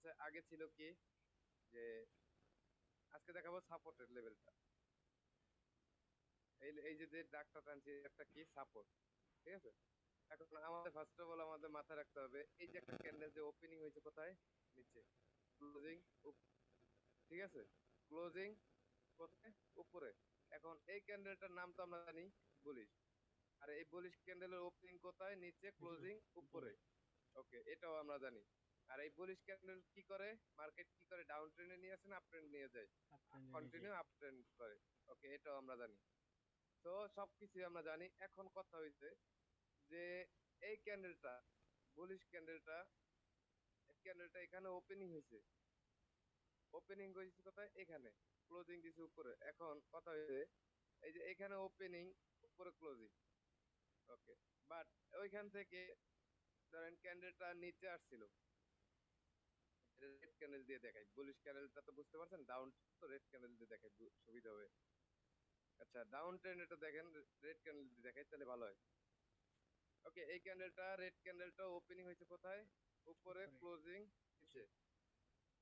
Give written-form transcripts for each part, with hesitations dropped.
হচ্ছে আগে ছিল কি যে আজকে দেখাবো সাপোর্টের লেভেলটা। এই এই যে যে ডাকটা টানছি একটা কি সাপোর্ট, ঠিক আছে। এখন আমাদের ফার্স্ট অফ অল আমাদের মাথায় রাখতে হবে এই যে একটা ক্যান্ডেল যে ওপেনিং হয়েছে কোথায়, নিচে, ক্লোজিং, ঠিক আছে, ক্লোজিং কোথায়, উপরে। এখন এই ক্যান্ডেলটার নাম তো আমরা জানি বুলিশ, আর এই বুলিশ ক্যান্ডেলের ওপেনিং কোথায়, নিচে, ক্লোজিং উপরে। ওকে, এটাও আমরা জানি। আর এই বুলিশ ক্যান্ডেল কি করে, মার্কেট কি করে, ডাউন ট্রেন্ডে নিয়ে আসে না আপ ট্রেন্ড নিয়ে যায়, কন্টিনিউ আপ ট্রেন্ড করে। ওকে, এটাও আমরা জানি। তো সবকিছু আমরা জানি। এখন কথা হইছে যে এই ক্যান্ডেলটা, বুলিশ ক্যান্ডেলটা, ক্যান্ডেলটা এখানে ওপেনিং হয়েছে, ওপেনিং হয়েছে কোথায়, এখানে, ক্লোজিং দিছে উপরে। এখন কথা হইছে এই যে এখানে ওপেনিং, উপরে ক্লোজিং। ওকে, বাট ওইখান থেকে ধরেন ক্যান্ডেলটা নিচে আসছিল, রেড ক্যান্ডেল দিয়ে দেখাই, বুলিশ ক্যান্ডেলটা তো বুঝতে পারছেন, ডাউন তো রেড ক্যান্ডেল দিয়ে দেখাই সুবিধা হবে। আচ্ছা, ডাউন ট্রেন্ড এটা দেখেন, রেড ক্যান্ডেল দিয়ে দেখাই তাহলে ভালো হয়। ওকে, এই ক্যান্ডেলটা, রেড ক্যান্ডেলটা ওপেনিং হয়েছে কোথায়, উপরে, ক্লোজিং নিচে।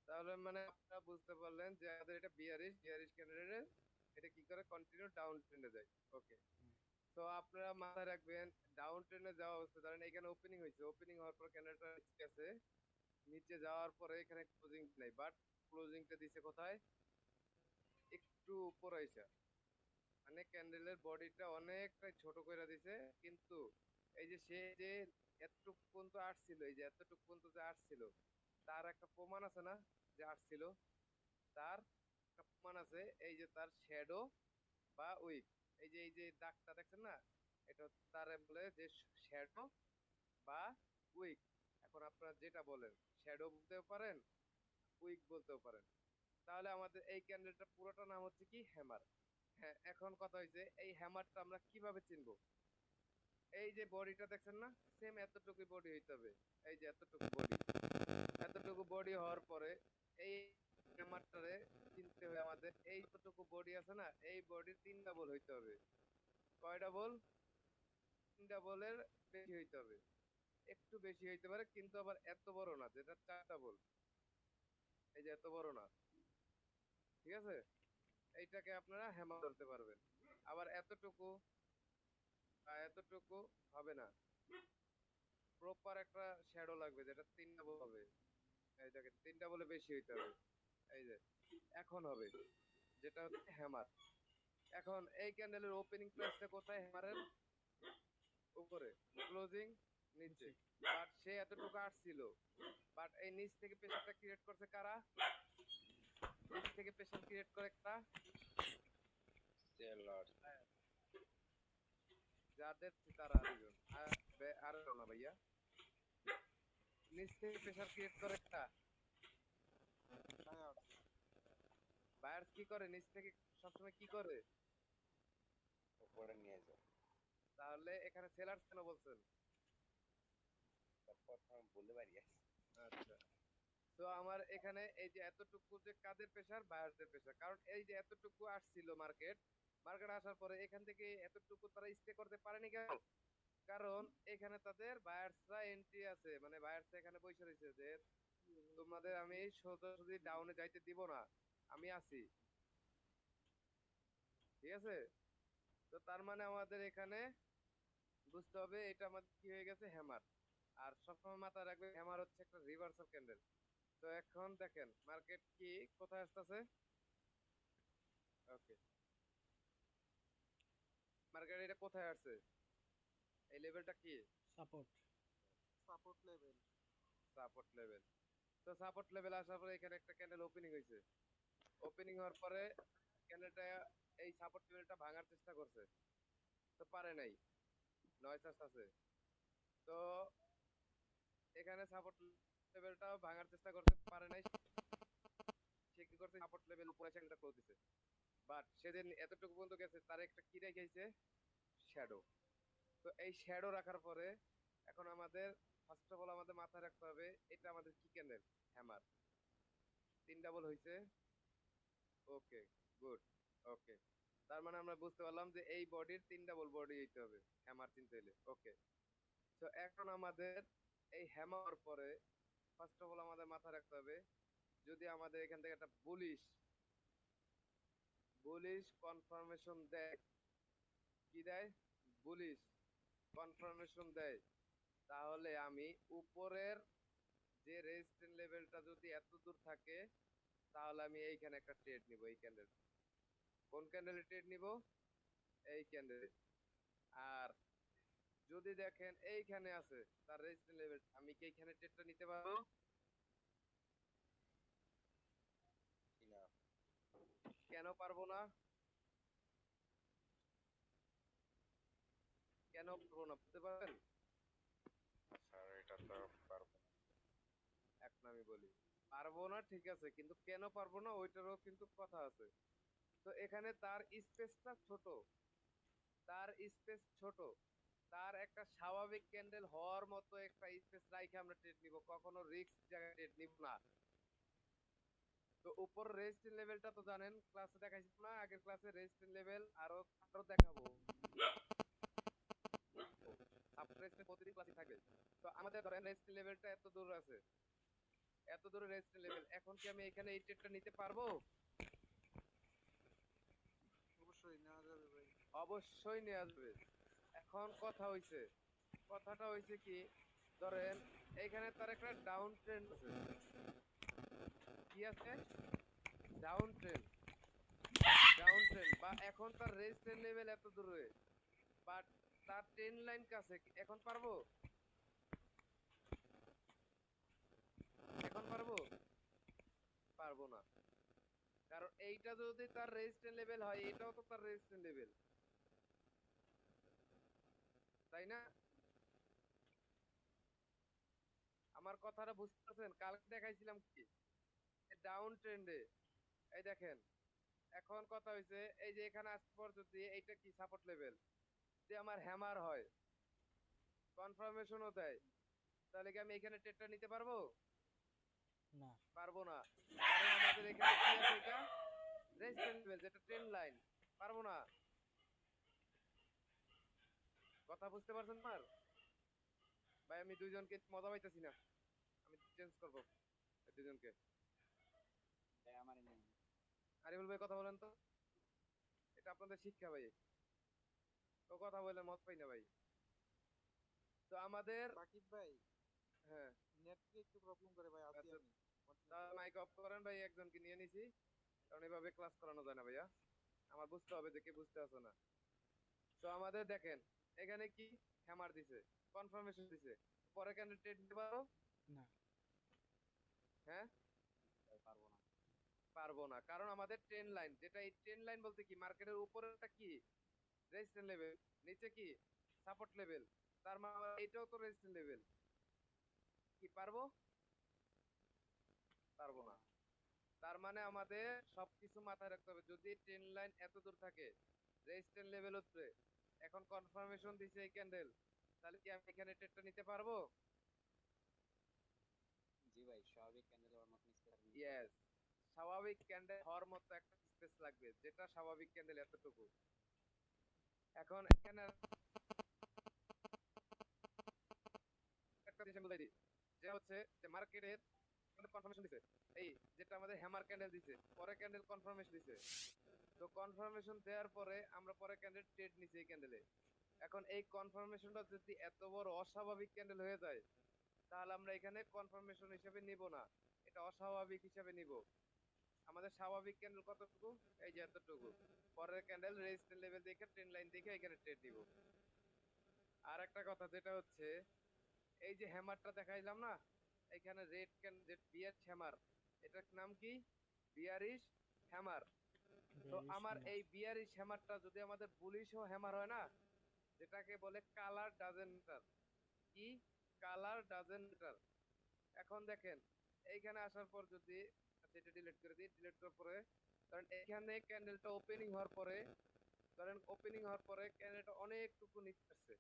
তাহলে মানে আপনারা বুঝতে পারলেন যে আমাদের এটা বিয়ারিশ, বিয়ারিশ ক্যান্ডেলের এটা কি করে, কন্টিনিউ ডাউন ট্রেন্ডে যায়। ওকে, তো আপনারা মাথায় রাখবেন ডাউন ট্রেন্ডে যাওয়া অবস্থা, ধরেন এখানে ওপেনিং হয়েছে, ওপেনিং হওয়ার পর ক্যান্ডেলটা নিচে গেছে, নিচে যাওয়ার পরে এখানে ক্লোজিং নাই, বাট ক্লোজিংটা দিছে কোথায়, একটু উপর আইসা, মানে ক্যান্ডেলের বডিটা অনেকটাই ছোট করে দিছে। কিন্তু এই যে সে যে এতটুকু পর্যন্ত আসছিল, এই যে এতটুকু পর্যন্ত যে আসছিল, তার একটা প্রমাণ আছে না যে আসছিল, তার একটা প্রমাণ আছে, এই যে তার শ্যাডো বা উইক, এই যে দাগটা দেখছেন না, এটা তারে বলে যে শ্যাডো বা উইক। এখন আপনারা যেটা বলেন, শ্যাডো বলতেও পারেন, উইক বলতেও পারেন। তাহলে আমাদের এই ক্যান্ডেলটা পুরোটা নাম হচ্ছে কি, হ্যামার। হ্যাঁ, এখন কথা হয়েছে এই হ্যামারটা আমরা কিভাবে চিনবো। এই যে বডিটা দেখছেন না, সেম এতটুকু বডি হইতে হবে, এই যে এতটুকু বডি, এতটুকু বডি হওয়ার পরে এই হ্যামারটারে চিনতে হবে আমাদের, এই যতটুকু বডি আছে না, এই বডির 3 ডাবল হইতে হবে। কয় ডাবল, 3 ডাবলের বেশি হইতে হবে। একটু বেশি হইতে পারে, কিন্তু আবার এত বড় না যেটা 4 ডাবল, এই যে এত বড় না, ঠিক আছে। এইটাকে আপনারা হ্যামার ধরতে পারবেন। আবার এতটুকু, এতটুকু হবে না, প্রপার একটা শ্যাডো লাগবে যেটা 3 ডাবল হবে। এই দেখেন 3 ডাবলে বেশি হইতে হবে, এই যে এখন হবে, যেটা হচ্ছে হ্যামার। এখন এই ক্যান্ডেলের ওপেনিং প্রাইসটা কোথায়, হ্যামারের উপরে, ক্লোজিং নিচে। বাট সে এতটুকু আসছিল, বাট এই নিচ থেকে প্রেশারটা ক্রিয়েট করছে কারা, নিচ থেকে প্রেশার ক্রিয়েট করে কারা, যাদের তারা দুজন, আর না ভাইয়া, নিচ থেকে প্রেশার ক্রিয়েট করে কারা, বায়ার্স কি করে, নিচ থেকে সবসময় কি করে, উপরে নিয়ে যায়। তাহলে এখানে সেলার্স কেন বলছেন। তারপর আমি বলতে পারি। আচ্ছা, তো আমার এখানে এই যে এতটুকু যে কাদের প্রেসার, বায়ারদের প্রেসার, কারণ এই যে এতটুকু আসছিল মার্কেট, মার্কেট আসার পরে এখান থেকে এতটুকু তারা স্টে করতে পারেনি কেন, কারণ এখানে তাদের বায়ার্সরা এন্ট্রি আছে, মানে বায়ার্স এখানে বসে রয়েছে যে তোমাদের আমি সোজাসুজি ডাউনে যাইতে দিব না, আমি আছি, ঠিক আছে। তো তার মানে আমাদের এখানে বুঝতে হবে এটা আমাদের কি হয়ে গেছে, হ্যামার। আর সবসময় মাথায় রাখবে হ্যামার হচ্ছে একটা রিভার্সাল ক্যান্ডেল। তো এখন দেখেন মার্কেট কি কোথায় আসতেছে, ওকে, মার্কেট এটা কোথায় আসছে, এই লেভেলটা কি, support. Support level. Support level. তো সাপোর্ট লেভেল আসার পরে এখানে একটা ক্যান্ডেল ওপেনিং হয়েছে, ওপেনিং হওয়ার পরে ক্যান্ডেলটা এই সাপোর্ট লেভেলটা ভাঙার চেষ্টা করছে, তো পারে নাই, নয়েস আছে। তো এখানে সাপোর্ট লেভেলটা ভাঙার চেষ্টা করতে পারে নাই, সে কি করছে, সাপোর্ট লেভেল উপরে সেটা ক্লোজ দিছে। বাট সে যে এতটুকু পর্যন্ত গেছে তার একটা কি রেখেছে, শ্যাডো। তো এই শ্যাডো রাখার পরে এখন আমাদের ফার্স্ট অফ অল আমাদের মাথায় রাখতে হবে এটা আমাদের কি ক্যান্ডেল, হ্যামার। 3 ডাবল হয়েছে, ওকে, গুড, ওকে। তার মানে আমরা বুঝতে পারলাম যে এই বডির 3 ডাবল বডি হইতে হবে হ্যামার চিনতে হলে। ওকে, তো এখন আমাদের এই হ্যামার পরে ফার্স্ট অফ অল আমাদের মাথায় রাখতে হবে, যদি আমাদের এখান থেকে একটা বুলিশ কনফার্মেশন দেয়, কি দেয়, বুলিশ কনফার্মেশন দেয়, তাহলে আমি উপরের যে রেজিস্ট্যান্স লেভেলটা যদি এত দূর থাকে, তাহলে আমি এইখানে একটা ট্রেড নিব, এই ক্যান্ডেল। কোন ক্যান্ডেলে ট্রেড নিব? এই ক্যান্ডেলে। আর যদি দেখেন এইখানে আছে তার রেজিস্ট্যান্স লেভেল, আমি কি এইখানে ট্রেডটা নিতে পারবো? কি না? কেন পারবো না? কেন পারবো না বুঝতে পারবেন? স্যার এটা তো পারবো না। এখন আমি বলি, পারবো না ঠিক আছে, কিন্তু কেন পারবো না ওইটারও কিন্তু কথা আছে। তো এখানে তার স্পেসটা ছোট, তার স্পেস ছোট, তার একটা স্বাভাবিক ক্যান্ডেল হওয়ার মতো একটা স্পেস রাখে আমরা ট্রেড নিব, কখনো রিস্ক জায়গায় ট্রেড নিব না। তো উপর রেজিস্ট্যান্স লেভেলটা তো জানেন, ক্লাসে দেখাইছি না, আগের ক্লাসে রেজিস্ট্যান্স লেভেল আরো আরো দেখাবো, সাবরেজিস্ট্যান্স প্রতিটি ক্লাসে থাকবে। তো আমাদের ধরেন রেজিস্ট্যান্স লেভেলটা এত দূর আছে, এত দূরে রেজিস্ট্যান্স লেভেল, এখন কি আমি এখানে এই ট্রেডটা নিতে পারবো? অবশ্যই নেওয়া যাবে ভাই। অবশ্যই নেওয়া যাবে। এখন কথা হইছে, কথাটা হইছে কি, ধরেন এইখানে তার একটা ডাউন ট্রেন্ড আছে, কি আছে, ডাউন ট্রেন্ড, বা এখন তার রেজিস্ট্যান্স লেভেল এত দূরে, বাট তার ট্রেন লাইন কাছে, এখন পারবো? এখন পারবো? পারবো না, কারণ এইটা যদি তার রেজিস্ট্যান্স লেভেল হয়, এটাও তো তার রেজিস্ট্যান্স লেভেল, তাই না? আমার কথাটা বুঝতে পারছেন? কালকে দেখাইছিলাম কি, ডাউন ট্রেন্ডে, এই দেখেন, এখন কথা হইছে, এই যে এখানে আসার পর যদি এইটা কি সাপোর্ট লেভেল, যদি আমার হ্যামার হয়, কনফার্মেশনও দেয়, তাহলে কি আমি এখানে ট্রেডটা নিতে পারবো? না। পারবো না, কারণ আমাদের এখানে কি আছে, এটা রেজিস্ট্যান্স লেভেল, যেটা ট্রেন্ড লাইন, পারবো না। কথা বুঝতে পারছেন আমার ভাই? আমি দুইজনকে মজা পাইতেছি না, আমি চেঞ্জ করবো দুইজনকে। ভাই আমারই নেই। আরিফুল ভাই কথা বলেন তো, এটা আপনাদের শিক্ষা ভাই, তো কথা বলে মত পাই না ভাই। তো আমাদের, সাকিব ভাই, হ্যাঁ, নেট থেকে একটু প্রবলেম করে ভাই, আছি আচ্ছা, আমি। মাইক অফ করেন ভাই, একজনকে নিয়ে নিছি, কারণ এভাবে ক্লাস করানো যায় না ভাইয়া, আমার বুঝতে হবে যে কে বুঝতে আছে না। তো আমাদের দেখেন এখানে কি হ্যামার দিছে, কনফার্মেশন দিছে, পরে কেন ট্রেড দিতে পারো? না হ্যাঁ, ভাই, পারবো না। পারবো না, কারণ আমাদের ট্রেন লাইন, যেটা এই ট্রেন লাইন বলতে কি, মার্কেটের উপরেরটা কি রেজিস্ট্যান্স লেভেল, নিচে কি সাপোর্ট লেভেল, তার মানে এটাও তো রেজিস্ট্যান্স লেভেল, কি পারবো? পারবো না। তার মানে আমাদের সবকিছু মাথায় রাখতে হবে, যদি ট্রেন লাইন এত দূর থাকে, রেজিস্ট্যান্স লেভেল হচ্ছে, এখন কনফার্মেশন দিছে এই ক্যান্ডেল, তাহলে কি আমি এখানে ট্রেডটা নিতে পারবো? জি ভাই, স্বাভাবিক ক্যান্ডেল হওয়ার মতন স্পেস নিতে ইয়েস, স্বাভাবিক ক্যান্ডেল হওয়ার মতো একটা স্পেস লাগবে, যেটা স্বাভাবিক ক্যান্ডেল এতটুকু। এখন এখানে একটা জিনিস আমি বলে দিই, যে হচ্ছে যে মার্কেটের কনফার্মেশন দিছে, এই যেটা আমাদের হ্যামার ক্যান্ডেল দিছে, পরে ক্যান্ডেল কনফার্মেশন দিছে, তো কনফার্মেশন দেওয়ার পরে আমরা পরে ক্যান্ডেল ট্রেড নিছি এই ক্যান্ডেলে। এখন এই কনফার্মেশনটা যদি এত বড় অস্বাভাবিক ক্যান্ডেল হয়ে যায়, তাহলে আমরা এখানে কনফার্মেশন হিসেবে নিব না, এটা অস্বাভাবিক হিসেবে নিব। আমাদের স্বাভাবিক ক্যান্ডেল কতটুকু, এই যে এতটুকু, পরের ক্যান্ডেল রেজিস্ট্যান্স লেভেল দেখে ট্রেন লাইন দেখে এখানে ট্রেড নিব। আর একটা কথা যেটা হচ্ছে, এই যে হ্যামারটা দেখাইলাম না, এখানে রেড ক্যান্ডেল বিয়ারিশ হ্যামার, এটার নাম কি, বিয়ারিশ হ্যামার। তো বেরিশ আমার না। এই বিয়ারিশ হ্যামারটা যদি আমাদের বুলিশ হ্যামার হয় না, যেটাকে বলে কালার ডাজেন্ট ম্যাটার, কি, কালার ডাজেন্ট ম্যাটার। এখন দেখেন এইখানে আসার পর যদি, আচ্ছা এটা ডিলিট করে দিই, ডিলিট করার পরে কারণ এখানে ক্যান্ডেলটা ওপেনিং হওয়ার পরে, ধরেন ওপেনিং হওয়ার পরে ক্যান্ডেলটা অনেকটুকু নিচে আসছে,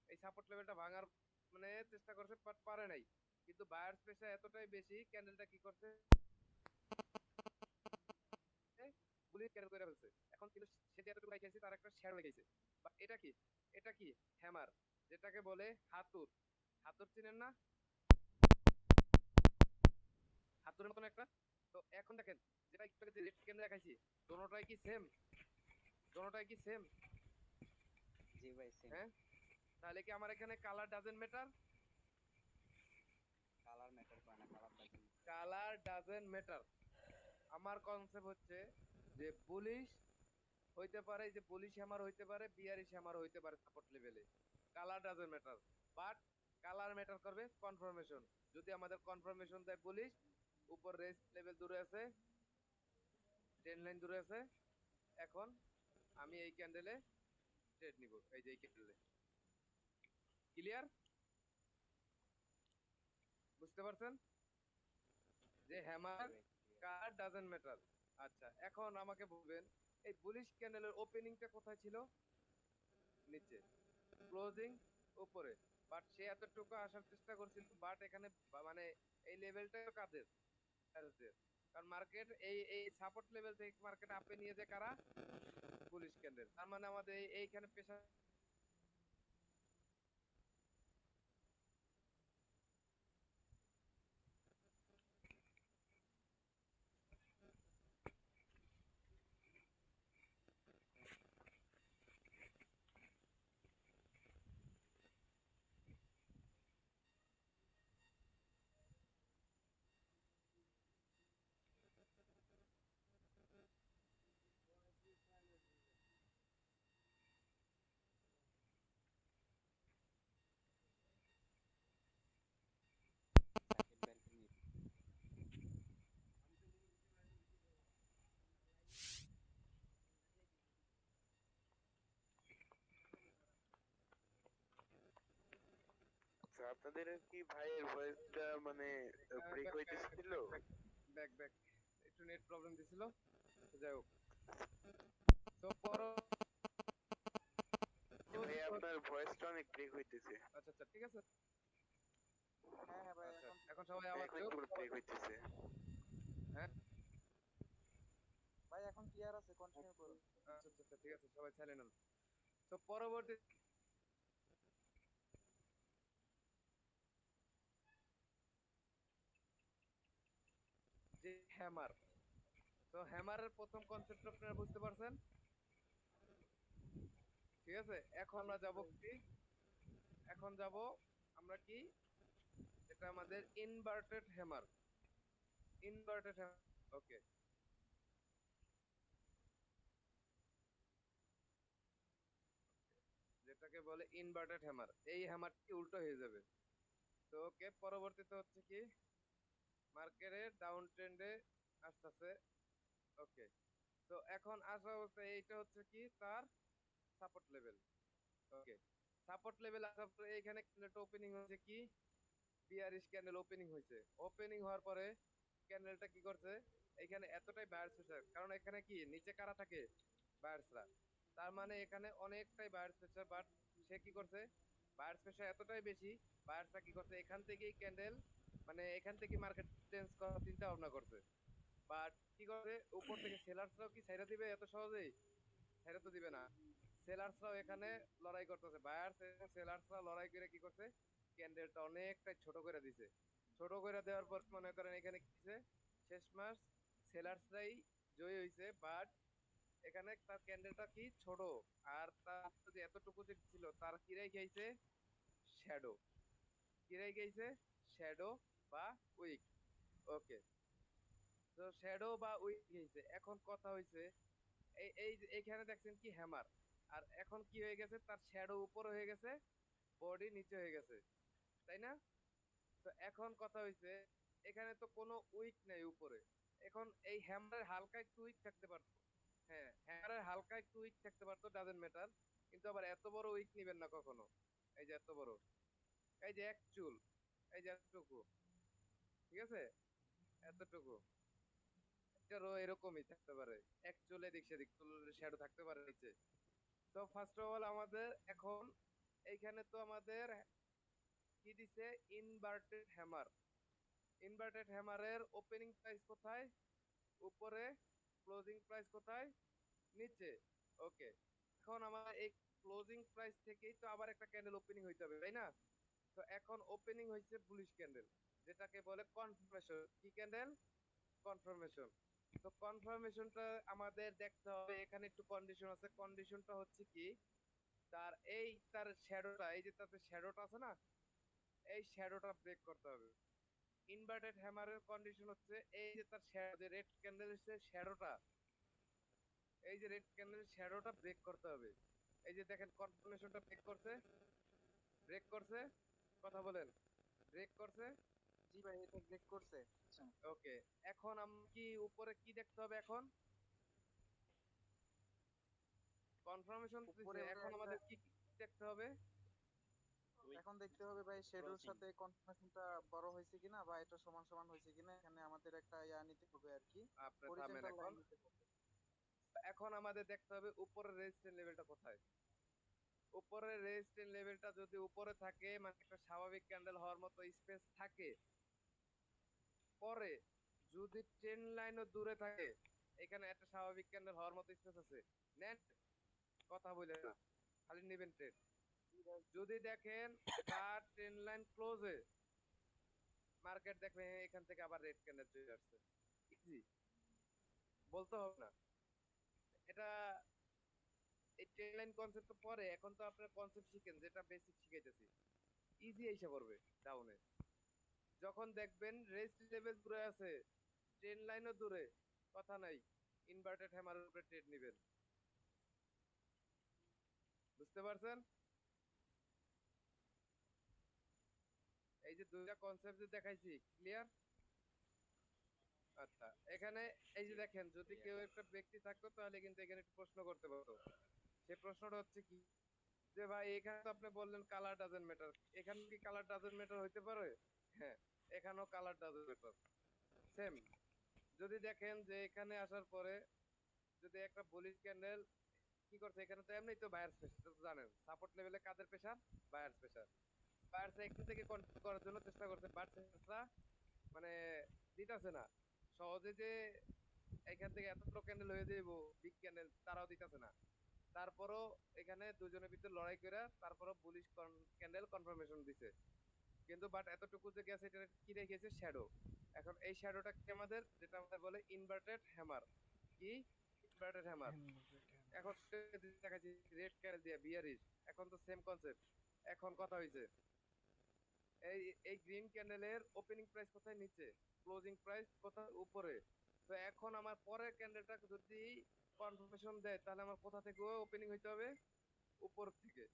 এই সাপোর্ট লেভেলটা ভাঙার মানে চেষ্টা করছে, বাট পারে নাই, কিন্তু বায়ার স্পেসটা এতটাই বেশি, ক্যান্ডেলটা কি করছে, গুলি ক্যান্ডেল করে ফেলছে। এখন কিন্তু সে যে এতটুকু রেখেছে তার একটা শেয়ার হয়ে গেছে, বাট এটা কি, এটা কি হ্যামার, যেটাকে বলে হাতুর, হাতুর চিনেন না? পাথরের মতন একটা। তো এখন দেখেন যেটা একটু আগে রেড ক্যান্ডেল দেখাইছি, দোনোটাই কি সেম? দোনোটাই কি সেম? জি ভাই সেম। হ্যাঁ, তাহলে কি আমার এখানে colour doesn't matter? Colour matter করে না, colour doesn't. Colour doesn't matter. আমার কনসেপ্ট হচ্ছে যে বুলিশ হইতে পারে, যে বুলিশ হ্যামার হইতে পারে, বিয়ারিশ হ্যামার হইতে পারে সাপোর্ট লেভেলে। Colour doesn't matter, but colour matter করবে কনফার্মেশন। যদি আমাদের কনফার্মেশন দেয় বুলিশ, উপর রেস্ট লেভেল দূরে আছে, ট্রেন লাইন দূরে আছে, এখন আমি এই ক্যান্ডেলে ট্রেড নিব, এই যে এই ক্যান্ডেলে। ক্লিয়ার? বুঝতে পারছেন যে জি হ্যামার ভাই clear। Colour doesn't matter. আচ্ছা, এখন আমাকে বলবেন এই বুলিশ ক্যান্ডেলের ওপেনিংটা কোথায় ছিল? নিচে, ক্লোজিং উপরে। বাট সে এতটুকু আসার চেষ্টা করছিল, বাট এখানে মানে এই লেভেলটা কাদের? Bearsদের। কারণ মার্কেট এই এই সাপোর্ট লেভেল থেকে মার্কেট আপে নিয়ে যায় কারা? Bullish candle. তার মানে আমাদের এইখানে পেশা সাকিব ভাইকে নিয়ে। আচ্ছা, আপনাদের কি ভাইয়ের ভয়েসটা মানে ব্রেক হইতেছিল? ব্যাক ব্যাক একটু নেট প্রবলেম দিছিল। তো যাই হোক, তো ভাই আপনার ভয়েসটা অনেক ব্রেক হইতেছে। আচ্ছা আচ্ছা ঠিক আছে। হ্যাঁ হ্যাঁ ভাই, আচ্ছা, এখন এখন সবাই আমার এখন একটু ব্রেক হইতেছে। হ্যাঁ, ভাই এখন ক্লিয়ার আছে, কন্টিনিউ করুন। আচ্ছা আচ্ছা আচ্ছা, ঠিক আছে, সবাই সাইলেন্ট হন। তো পরবর্তী যে হ্যামার, তো হ্যামারের প্রথম কনসেপ্ট আপনারা বুঝতে পারছেন? ঠিক আছে, এখন আমরা যাব কি? এখন যাব আমরা কি, এটা আমাদের ইনভার্টেড হ্যামার। ইনভার্টেড হ্যামার, ওকে, যেটাকে বলে ইনভার্টেড হ্যামার। এই হ্যামারটি উল্টো হয়ে যাবে। তো ওকে, পরবর্তীতে হচ্ছে কি, মার্কেটের ডাউন ট্রেন্ডে আসতেছে। ওকে, তো এখন আসা অবস্থায় এইটা হচ্ছে কি তার সাপোর্ট লেভেল। ওকে, সাপোর্ট লেভেল আসার পরে এইখানে ক্যান্ডেলটা ওপেনিং হয়েছে কি, বিয়ারিশ ক্যান্ডেল ওপেনিং হয়েছে। ওপেনিং হওয়ার পরে ক্যান্ডেলটা কি করছে, এখানে এতটাই বায়ার্স প্রেসার, কারণ এখানে কি নিচে কারা থাকে? বায়ার্সরা। তার মানে এখানে অনেকটাই বায়ার্স প্রেসার, বাট সে কি করছে, বায়ার্স প্রেসার এতটাই বেশি, বায়ার্সরা কি করছে, এখান থেকেই ক্যান্ডেল মানে এখান থেকে মার্কেট চেঞ্জ করার চিন্তা ভাবনা করছে। বাট কি করে, উপর থেকে সেলার্সরাও কি ছেড়ে দিবে এত সহজেই? ছেড়ে তো দিবে না। সেলার্সরাও এখানে লড়াই করতেছে, বায়ার্স এবং সেলার্সরা লড়াই করে কি করছে, ক্যান্ডেলটা অনেকটাই ছোট করে দিছে। ছোট করে দেওয়ার পর মনে করেন এখানে কি হইছে, শেষ মাস সেলার্সরাই জয়ী হয়েছে। বাট এখানে তার ক্যান্ডেলটা কি ছোট, আর তার যে এতটুকু যে ছিল তার কিরাই খাইছে, শ্যাডো। কিরাই খাইছে, শ্যাডো বা উইক। ওকে, তো শ্যাডো বা উইক খাইছে। এখন কথা হইছে এই এই যে এইখানে দেখছেন কি হ্যামার, আর এখন কি হয়ে গেছে, তার শ্যাডো উপরে হয়ে গেছে, বডি নিচে হয়ে গেছে, তাই না? তো এখন কথা হইছে এখানে তো কোনো উইক নেই উপরে। এখন এই হ্যামারের হালকা একটু উইক থাকতে পারতো। হ্যাঁ, হ্যামারের হালকা একটু উইক থাকতে পারতো, ডাজেন্ট ম্যাটার। কিন্তু আবার এত বড় উইক নিবেন না কখনো। এই যে এত বড়, এই যে এক চুল, এই যে এতটুকু, ঠিক আছে, এতটুকু, এটারও এরকমই থাকতে পারে। এক চুলে দিক সেদিক চুলের শ্যাডো থাকতে পারে নিচে। তো ফার্স্ট অফ অল আমাদের এখন এইখানে তো আমাদের কি দিছে, ইনভার্টেড হ্যামার। ইনভার্টেড হ্যামারের ওপেনিং প্রাইস কোথায়? উপরে। ক্লোজিং প্রাইস কোথায়? নিচে। ওকে, এখন আমার এই ক্লোজিং প্রাইস থেকেই তো আবার একটা ক্যান্ডেল ওপেনিং হইতে হবে, তাই না? তো এখন ওপেনিং হয়েছে বুলিশ ক্যান্ডেল। যেটাকে বলে কনফার্মেশন। কি ক্যান্ডেল? কনফার্মেশন। তো কনফার্মেশনটা আমাদের দেখতে হবে। এখানে একটু কন্ডিশন আছে। কন্ডিশনটা হচ্ছে কি, তার শ্যাডোটা, এই যে তাতে শ্যাডোটা আছে না, এই শ্যাডোটা ব্রেক করতে হবে। ইনভার্টেড হ্যামারের কন্ডিশন হচ্ছে এই যে তার শ্যাডো, যে রেড ক্যান্ডেলের যে শ্যাডোটা, এই যে রেড ক্যান্ডেলের শ্যাডোটা ব্রেক করতে হবে। এই যে দেখেন কনফার্মেশনটা ব্রেক করছে, ব্রেক করছে, কথা বলেন, ব্রেক করছে। জি ভাই, এটা ব্রেক করছে। ওকে, এখন কি উপরে কি দেখতে হবে? এখন কনফার্মেশন উপরে দিছে, ভাই এখন একটা, আমাদের কি কি দেখতে হবে? এখন দেখতে হবে ভাই শ্যাডোর ক্রসিং। সাথে কনফার্মেশনটা বড় হয়েছে কিনা বা এটা সমান সমান হয়েছে কিনা, এখানে আমাদের একটা নিতে হবে আর কি, আপনি থামেন হরিজন্টাল এখন। লাইন নিতে হবে। এখন আমাদের দেখতে হবে উপরের রেজিস্ট্যান্স লেভেলটা কোথায়। উপরের রেজিস্ট্যান্স লেভেলটা যদি উপরে থাকে, মানে একটা স্বাভাবিক ক্যান্ডেল হওয়ার মতো স্পেস থাকে, পরে যদি ট্রেন লাইনও দূরে থাকে, এখানে একটা স্বাভাবিক ক্যান্ডেল হওয়ার মতো স্পেস আছে, নেন, কথা বলে না, খালি নেবেন ট্রেড। যদি দেখেন তার ট্রেন লাইন ক্লোজে, মার্কেট দেখবেন এখান থেকে আবার রেড ক্যান্ডেল চলে আসছে, ইজি, বলতে হবে না। এটা, এই ট্রেন লাইন কনসেপ্ট তো পরে, এখন তো আপনার কনসেপ্ট শিখেন, যেটা বেসিক শিখাইতেছি, ইজি এসে পড়বে ডাউনে। যখন দেখবেন রেস্ট লেভেল দূরে আছে, ট্রেন লাইনও দূরে, কথা নাই, ইনভার্টেড হ্যামারের উপরে ট্রেড নেবেন। বুঝতে পারছেন? এই যে দুইটা কনসেপ্ট যে দেখাইছি, ক্লিয়ার? আচ্ছা, এখানে এই যে দেখেন, যদি কেউ একটা ব্যক্তি থাকতো তাহলে কিন্তু এখানে একটু প্রশ্ন করতে পারতো। সেই প্রশ্নটা হচ্ছে কি, যে ভাই এখানে তো আপনি বললেন কালার ডাজেন্ট ম্যাটার, এখানে কি কালার ডাজেন্ট ম্যাটার হইতে পারে? হ্যাঁ, এখানেও কালার ডাজেন্ট ম্যাটার, সেম। যদি দেখেন যে এখানে আসার পরে যদি একটা বুলিশ ক্যান্ডেল কি করছে, এখানে তো এমনি তো বায়ার্স প্রেসার, তো জানেন সাপোর্ট লেভেলে কাদের প্রেসার? Buyers pressure. বায়ার্স এখান থেকে কন্ট্রোল করার জন্য চেষ্টা করছে, বাট সেন্সরা মানে দিতেছে না সহজে, যে এখান থেকে এতগুলো ক্যান্ডেল হয়ে যাইব বিগ ক্যান্ডেল, তারাও দিতেছে না। তারপরও এখানে দুজনের ভিতরে লড়াই করে তারপরও বুলিশ ক্যান্ডেল কনফার্মেশন দিছে, কিন্তু বাট এতটুকু যে গেছে এটা কি রেখেছে? শ্যাডো। এখন এই শ্যাডোটা কি আমাদের, যেটা আমাদের বলে ইনভার্টেড হ্যামার। কি? Inverted hammer. এখন দেখাচ্ছি রেড ক্যান্ডেল দিয়ে বিয়ারিশ, এখন তো সেম কনসেপ্ট। এখন কথা হইছে, এই এই গ্রিন ক্যান্ডেলের ওপেনিং প্রাইস কোথায়? নিচে। ক্লোজিং প্রাইস কোথায়? উপরে। তো এখন আমার পরের ক্যান্ডেলটা যদি কনফার্মেশন দেয়, তাহলে আমার কোথা থেকে ওপেনিং হইতে হবে? উপর থেকে।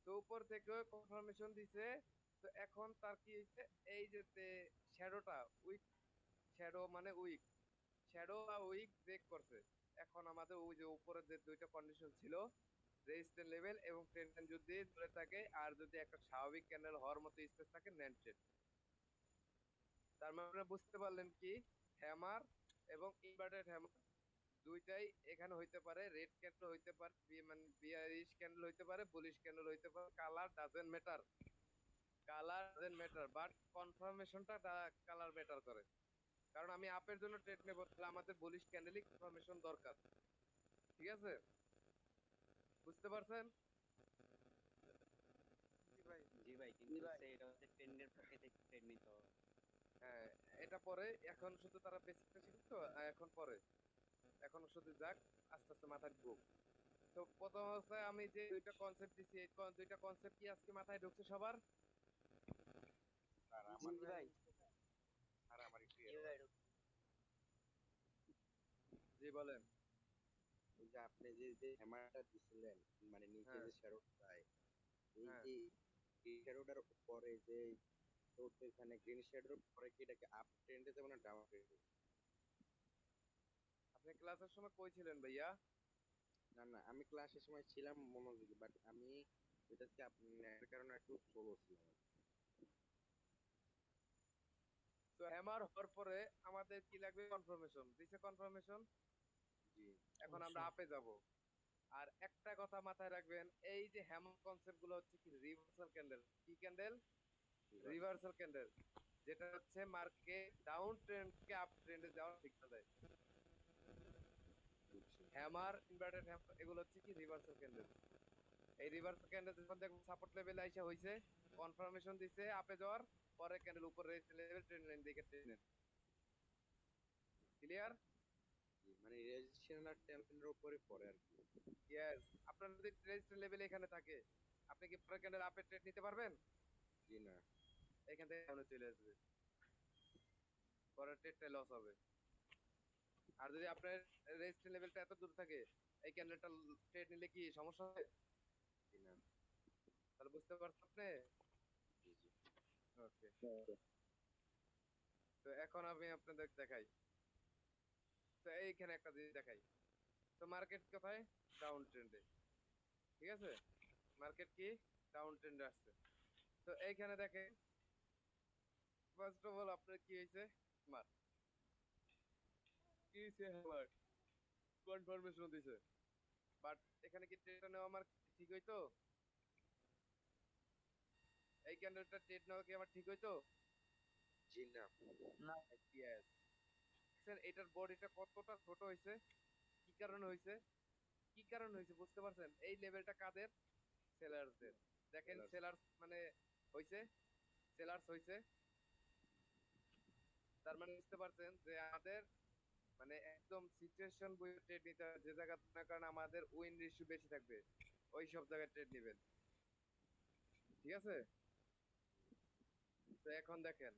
তো উপর থেকে কনফার্মেশন দিছে। তো এখন তার কি হইছে, এই যে শ্যাডোটা উইক, শ্যাডো মানে উইক, শ্যাডো বা উইক ব্রেক করছে। এখন আমাদের ওই যে উপরে যে দুইটা কন্ডিশন ছিল, রেজিস্ট্যান্স লেভেল এবং ট্রেন্ড লাইন যদি ধরে থাকে, আর যদি একটা স্বাভাবিক ক্যান্ডেল হওয়ার মতো স্পেস থাকে, নেন ট্রেড। তার মানে আপনারা বুঝতে পারলেন কি, হ্যামার এবং ইনভার্টেড হ্যামার দুইটাই এখানে হইতে পারে। রেড ক্যান্ডেল হইতে পারে, মানে বিয়ারিশ ক্যান্ডেল হইতে পারে, বুলিশ ক্যান্ডেল হইতে পারে, colour doesn't matter. Colour doesn't matter, but কনফার্মেশনটা কালার ম্যাটার করে। কারণ আমি আপের জন্য ট্রেড নেব, তাহলে আমাদের বুলিশ ক্যান্ডেলই কনফার্মেশন দরকার। ঠিক আছে? বুঝতে পারছেন? জি ভাই। জি ভাই, কিন্তু এটা হচ্ছে ট্রেন্ডের পক্ষে থেকে ট্রেন্ড নিতে হবে। হ্যাঁ, এটা পরে, এখন শুধু তারা বেসিকটা শিখছে তো, এখন পরে, এখন শুধু যাক, আস্তে আস্তে মাথায় ঢুক। তো প্রথম অবস্থায় আমি যে দুইটা কনসেপ্ট দিছি, এই দুইটা কনসেপ্ট কি আজকে মাথায় ঢুকছে সবার? আর জি আমার ভাই। আর আমার একটু জি বলেন। ওই যে আপনি যে হ্যামারটা দিছিলেন, মানে নিচে হ্যাঁ, যে শ্যাডোটায়, এই হ্যাঁ। যে এই শ্যাডোটার পরে যে তো এখানে গ্রিন শ্যাডোর পরে কি এটাকে আপ ট্রেন্ডে যাবে না ডাউন ট্রেন্ডে? আপনি ক্লাসের সময় কই ছিলেন ভাইয়া? না না, আমি ক্লাসের সময় ছিলাম মনোযোগী, বাট আমি এটাকে আপনার কারণে একটু স্লো ছিলাম। তো হ্যামার হওয়ার পরে আমাদের কি লাগবে? কনফার্মেশন দিছে, কনফার্মেশন। জি, এখন আমরা আপে যাব। আর একটা কথা মাথায় রাখবেন, এই যে হ্যামার কনসেপ্ট গুলো হচ্ছে কি রিভার্সাল ক্যান্ডেল। কি ক্যান্ডেল? রিভার্সাল ক্যান্ডেল, যেটা হচ্ছে মার্কেট ডাউন ট্রেন্ড কে আপ ট্রেন্ডে যাওয়ার সিগন্যাল দেয়। বুঝছি। হ্যামার, ইনভার্টেড হ্যামার, এগুলো হচ্ছে কি রিভার্সাল ক্যান্ডেল। এই রিভার্সাল ক্যান্ডেল যখন দেখবেন সাপোর্ট লেভেলে আইসা হইছে, কনফার্মেশন দিছে আপে যাওয়ার, পরে ক্যান্ডেল উপরে রেজিস্ট্যান্স লেভেল ট্রেড লাইন দেখে ট্রেড নেন। ক্লিয়ার? মানে রেজিস্ট্রেশন আর টেম্পেলের উপরে পড়ে আর কি। ইয়েস। আপনার যদি রেজিস্ট্যান্স লেভেল এখানে থাকে, আপনি কি পরে ক্যান্ডেল আপে ট্রেড নিতে পারবেন? জি না। এখান থেকে ডাউনে চলে আসবে, পরের ট্রেডটা লস হবে। আর যদি আপনার রেজিস্ট্যান্স লেভেলটা এত দূর থাকে, এই ক্যান্ডেলটা ট্রেড নিলে কি সমস্যা হবে? জি না। তাহলে বুঝতে পারছেন আপনি? জি জি। ওকে, তো এখন আমি আপনাদের দেখাই। তো এইখানে একটা জিনিস দেখাই। তো মার্কেট কোথায়? ডাউন ট্রেন্ডে। ঠিক আছে, মার্কেট কি ডাউন ট্রেন্ডে আসছে। তো এইখানে দেখেন, ফার্স্ট অফ অল আপনার কি হয়েছে, আমার কি হয়েছে, আমার কনফার্মেশন দিছে, বাট এখানে কি ট্রেডটা নেওয়া আমার ঠিক হইতো? এই ক্যান্ডেলটা ট্রেড নেওয়া কি আমার ঠিক হইতো? জি না। ইয়েস। স্যার এটার বডিটা কতটা ছোট হয়েছে, কি কারণে হয়েছে, কি কারণে হয়েছে বুঝতে পারছেন? এই লেভেলটা কাদের? সেলার্সদের। দেখেন Sellers। সেলার্স মানে হইছে, সেলার্স হইছে, তার মানে বুঝতে পারছেন যে আমাদের মানে একদম সিচুয়েশন বুঝে ট্রেড নিতে হবে। যে জায়গা না কারণ আমাদের উইন রেশিও বেশি থাকবে, ওই সব জায়গায় ট্রেড নেবেন। ঠিক আছে, তো এখন দেখেন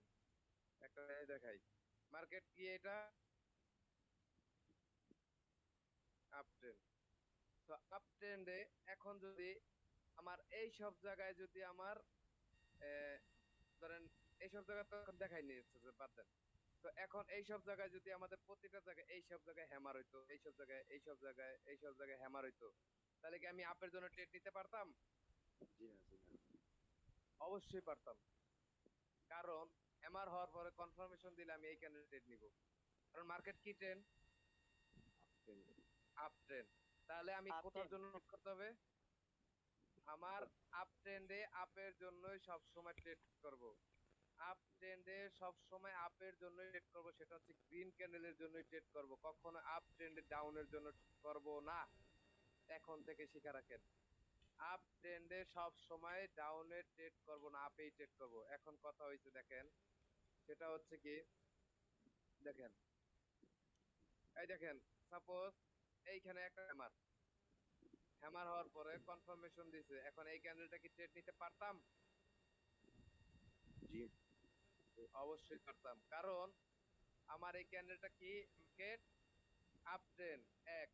একটা জিনিস দেখাই, মার্কেট কি এটা আপ ট্রেন্ড। তো আপ ট্রেন্ডে এখন যদি আমার এই সব জায়গায় যদি আমার ধরেন এইসব জায়গা তো এখন দেখাই নিয়েছে যে বাদ দেন। তো এখন এইসব জায়গায় যদি আমাদের প্রতিটা জায়গায় এইসব জায়গায় হ্যামার হইতো, এইসব জায়গায় এইসব জায়গায় এইসব জায়গায় হ্যামার হইতো, তাহলে কি আমি আপের জন্য ট্রেড নিতে পারতাম? জি না। জি না। অবশ্যই পারতাম, কারণ হ্যামার হওয়ার পরে কনফার্মেশন দিলে আমি এইখানে ট্রেড নিব, কারণ মার্কেট কি ট্রেন্ড? Up trend. তাহলে আমি কোথার Uptrend। জন্য ট্রেড করতে হবে? আমার আপ ট্রেন্ডে আপের জন্যই সব সময় ট্রেড করব। আপ ট্রেন্ডে সব সময় আপের জন্যই ট্রেড করব, সেটা হচ্ছে গ্রিন ক্যান্ডেলের জন্যই ট্রেড করব, কখনো আপ ট্রেন্ডে ডাউনের জন্য করব না। এখন থেকে শিখে রাখেন, আপ ট্রেন্ডে সব সময় ডাউনে ট্রেড করব না, আপেই ট্রেড করব। এখন কথা হয়েছে দেখেন, সেটা হচ্ছে কি, দেখেন এই দেখেন, সাপোজ এইখানে একটা হ্যামার, হ্যামার হওয়ার পরে কনফার্মেশন দিছে, এখন এই ক্যান্ডেলটা কি ট্রেড নিতে পারতাম? জি। অবশ্যই পারতাম, কারণ আমার এই ক্যান্ডেলটা কি মার্কেট আপ ট্রেন্ড এক।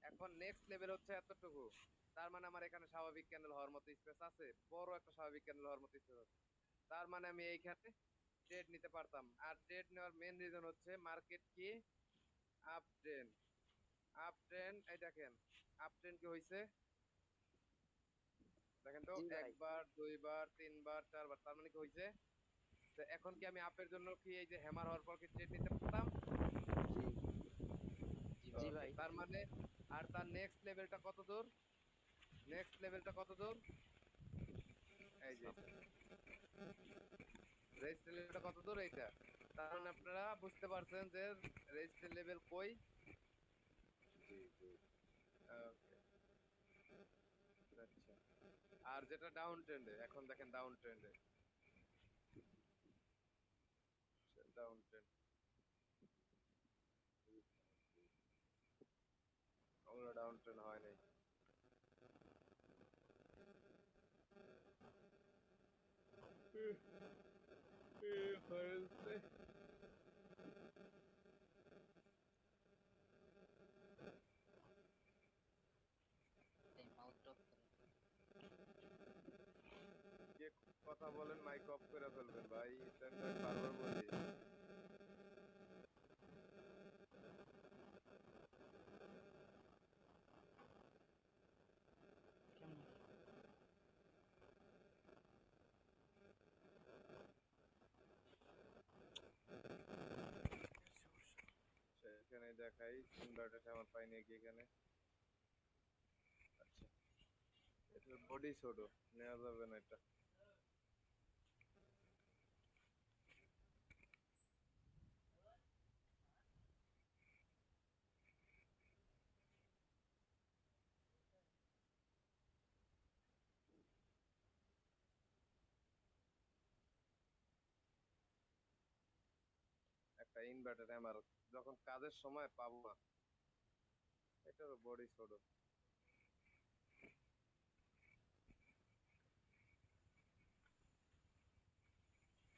এখন নেক্সট লেভেল হচ্ছে এতটুকু, তার মানে আমার এখানে স্বাভাবিক ক্যান্ডেল হওয়ার মতো স্পেস আছে, বড় একটা স্বাভাবিক ক্যান্ডেল হওয়ার মতো স্পেস আছে, তার মানে আমি এইখানে ট্রেড নিতে পারতাম। আর ট্রেড নেওয়ার মেন রিজন হচ্ছে মার্কেট কি আপ ট্রেন্ড। আপ ট্রেন্ড, এই দেখেন আপ ট্রেন্ড কি হয়েছে, দেখেন তো, জি ভাই। একবার দুইবার তিনবার চারবার, তার মানে কি হয়েছে? তো এখন কি আমি আপের জন্য কি এই যে হ্যামার হওয়ার পর কি ট্রেড নিতে পারতাম? জি Okay, ভাই। তার মানে আর তার নেক্সট লেভেলটা কত দূর, নেক্সট লেভেলটা কত দূর, এই যে রেজিস্ট্যান্স লেভেলটা কত দূর, এইটা। তার মানে আপনারা বুঝতে পারছেন যে রেজিস্ট্যান্স লেভেল কই। জি জি। Okay, আচ্ছা। আর যেটা ডাউন ট্রেন্ডে, এখন দেখেন ডাউন ট্রেন্ডে, ডাউন ট্রেন্ড ওগুলো ডাউন ট্রেন্ড হয় নাই। হয়েছে এই মাউথ অফ করে। যে কথা বলেন মাইক অফ করে ফেলবেন ভাই, এটা আমি বারবার বলি। কেমন? এখানে দেখাই ইনভার্টার আমার পাই নাকি এখানে। আচ্ছা, এটার বডি ছোট, নেওয়া যাবে না এটা। একটা ইনভার্টার আমার যখন কাজের সময় পাবো না। এটারও বডি ছোট।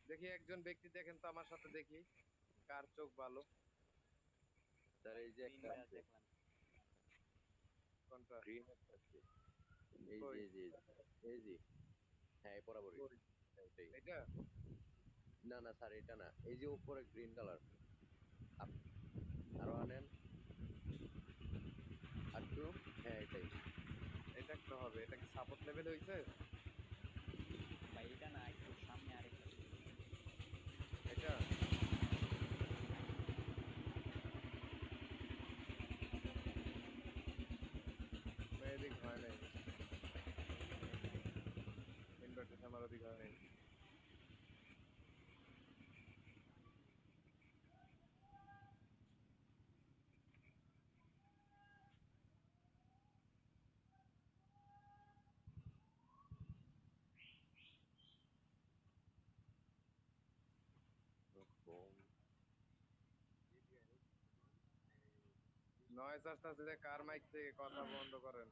দেখি একজন ব্যক্তি দেখেন তো আমার সাথে, দেখি কার চোখ ভালো। স্যার এই যে একটা গ্রিনটা আছে, দেখলাম। কোনটা? গ্রিন একটা আছে, এই কই? যে এই যে এই যে, হ্যাঁ এই বরাবরই, কই? এটাই। এটা? না না স্যার এটা না, এই যে উপরে গ্রিন কালার, আরো আনেন আর একটু, হ্যাঁ এটাই। এটা একটা হবে। এটা কি সাপোর্ট লেভেল হইছে? ভাই এটা না, একটু সামনে আরেকটা ছিল। এটা? না, এদিক হয় নাই। ইনভার্টার আমার ওদিক হয় নাই। নয়েজ আসতেছে যে, কার মাইক থেকে কথা বন্ধ করেন।